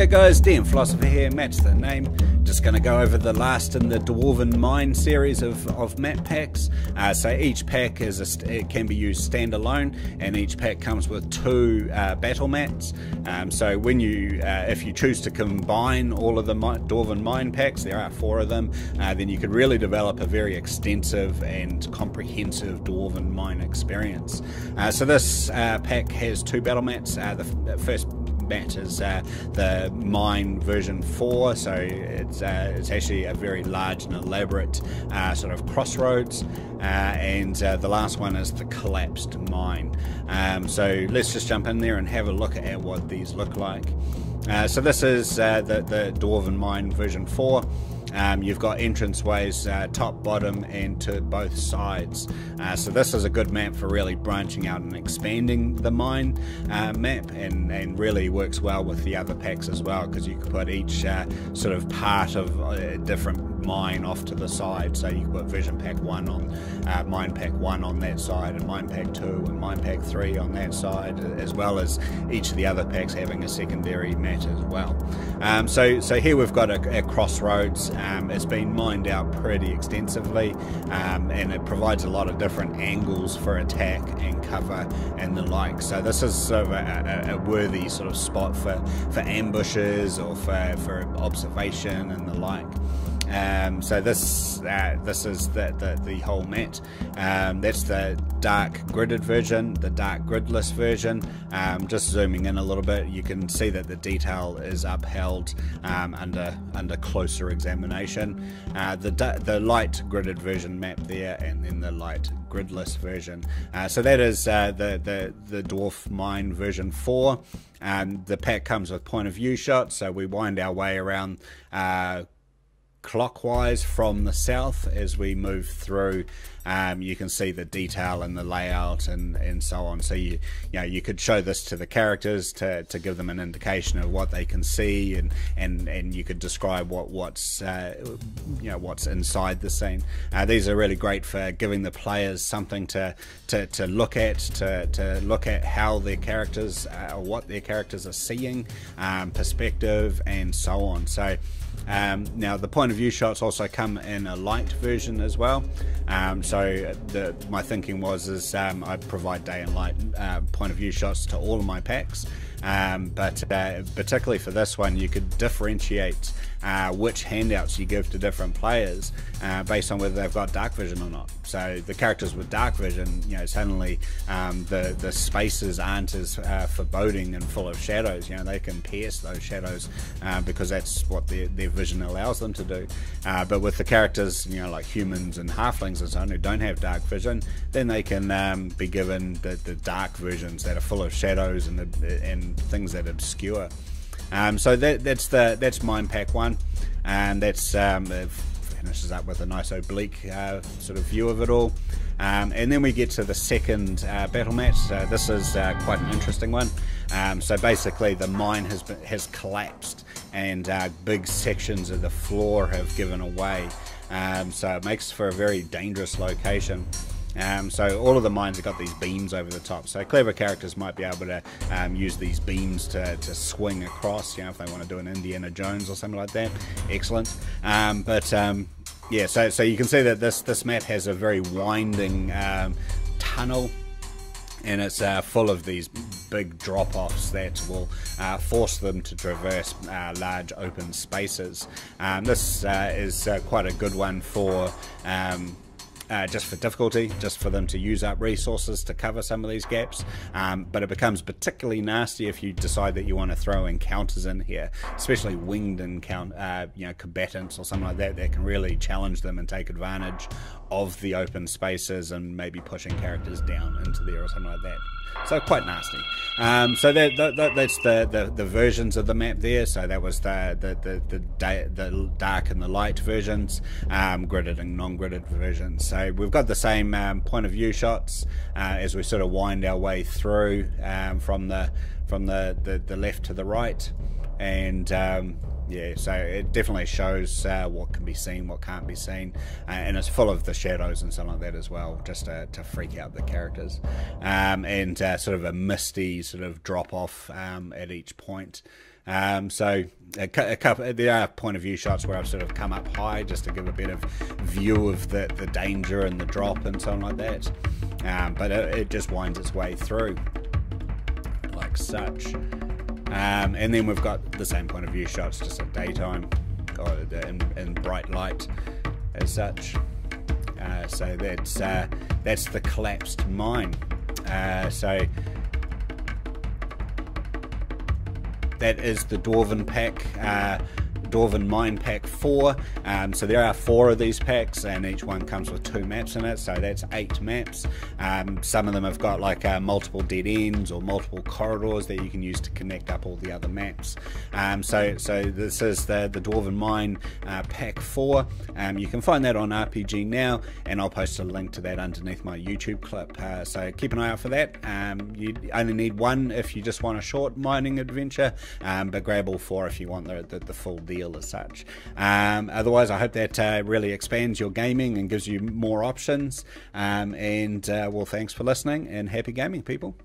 Hey guys, DM Philosopher here, Matt's the name. Just going to go over the last in the Dwarven Mine series of map packs. So each pack it can be used standalone, and each pack comes with two battle mats. So when you, if you choose to combine all of the Dwarven Mine packs, there are 4 of them, then you could really develop a very extensive and comprehensive Dwarven Mine experience. So this pack has 2 battle mats. The first mat is the Mine version 4, so it's actually a very large and elaborate sort of crossroads, and the last one is the collapsed mine. So let's just jump in there and have a look at what these look like. So this is the Dwarven Mine version 4. You've got entranceways top, bottom, and to both sides. So this is a good map for really branching out and expanding the mine map, and really works well with the other packs as well, because you can put each sort of part of a different mine off to the side. So you can put Vision Pack 1 on Mine Pack 1 on that side, and Mine Pack 2 and Mine Pack 3 on that side, as well as each of the other packs having a secondary mat as well. So here we've got a crossroads. It's been mined out pretty extensively, and it provides a lot of different angles for attack and cover and the like. So this is sort of a worthy sort of spot for ambushes or for observation and the like. So this is the whole mat. That's the dark gridded version, the dark gridless version. Just zooming in a little bit, you can see that the detail is upheld under closer examination. The light gridded version map there, and then the light gridless version. So that is the Dwarf Mine version 4. The pack comes with point of view shots, so we wind our way around clockwise from the south as we move through. You can see the detail and the layout and so on. So you could show this to the characters to give them an indication of what they can see, and you could describe what's inside the scene. These are really great for giving the players something to look at, to look at how their characters or what their characters are seeing, perspective, and so on. So now the point of view shots also come in a light version as well. So my thinking was I'd provide day and light point of view shots to all of my packs, but particularly for this one, you could differentiate which handouts you give to different players based on whether they've got dark vision or not. So the characters with dark vision, suddenly the spaces aren't as foreboding and full of shadows. They can pierce those shadows because that's what their vision allows them to do. But with the characters, like humans and halflings and so on, who don't have dark vision, then they can be given the dark visions that are full of shadows and things that obscure. So that's Mine Pack 1, and that's it finishes up with a nice oblique sort of view of it all. And then we get to the second battle mat. This is quite an interesting one. So basically the mine has collapsed, and big sections of the floor have given away. So it makes for a very dangerous location. So all of the mines have got these beams over the top, so clever characters might be able to use these beams to swing across, if they want to do an Indiana Jones or something like that. Excellent. Yeah, so you can see that this map has a very winding tunnel, and it's full of these big drop-offs that will force them to traverse large open spaces. This is quite a good one for just for difficulty, just for them to use up resources to cover some of these gaps, but it becomes particularly nasty if you decide that you want to throw encounters in here, especially winged combatants or something like that can really challenge them and take advantage of the open spaces and maybe pushing characters down into there or something like that. So quite nasty. So that's the versions of the map there. So that was the dark and the light versions, gridded and non-gridded versions. So we've got the same point of view shots as we sort of wind our way through from the left to the right, and yeah, so it definitely shows what can be seen, what can't be seen, and it's full of the shadows and something like that as well, just to freak out the characters, and sort of a misty sort of drop off at each point. So a couple, there are point of view shots where I've sort of come up high just to give a bit of view of the danger and the drop and so on like that. But it just winds its way through like such. And then we've got the same point of view shots just at daytime or in bright light as such. So that's the collapsed mine. So that is the Dwarven pack, Dwarven Mine pack 4. So there are 4 of these packs, and each one comes with 2 maps in it, so that's 8 maps. Some of them have got like multiple dead ends or multiple corridors that you can use to connect up all the other maps. So this is the Dwarven Mine pack 4. You can find that on RPG Now, and I'll post a link to that underneath my YouTube clip. So keep an eye out for that. You only need 1 if you just want a short mining adventure, but grab all 4 if you want the full deal as such. Otherwise, I hope that really expands your gaming and gives you more options. Well, thanks for listening, and happy gaming, people.